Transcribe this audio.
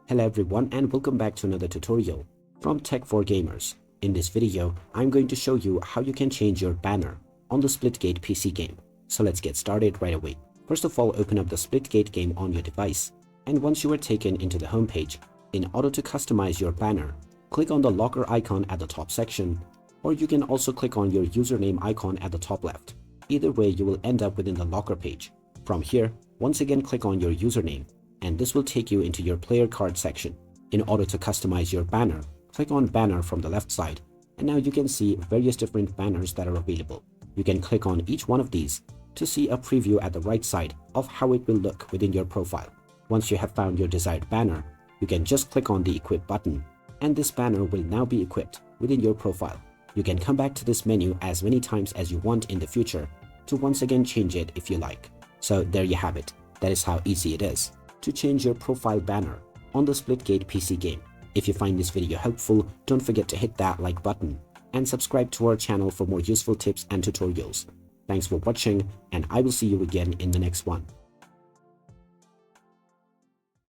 Hello everyone and welcome back to another tutorial from Tech for Gamers. In this video, I'm going to show you how you can change your banner on the Splitgate PC game. So let's get started right away. First of all, open up the Splitgate game on your device, and once you are taken into the home page, in order to customize your banner, click on the locker icon at the top section, or you can also click on your username icon at the top left. Either way, you will end up within the locker page. From here, once again click on your username, and this will take you into your player card section. In order to customize your banner, click on banner from the left side, and now you can see various different banners that are available. You can click on each one of these to see a preview at the right side of how it will look within your profile. Once you have found your desired banner, you can just click on the equip button, and this banner will now be equipped within your profile. You can come back to this menu as many times as you want in the future to once again change it if you like. So there you have it. That is how easy it is to change your profile banner on the Splitgate PC game. If you find this video helpful, don't forget to hit that like button and subscribe to our channel for more useful tips and tutorials. Thanks for watching, and I will see you again in the next one.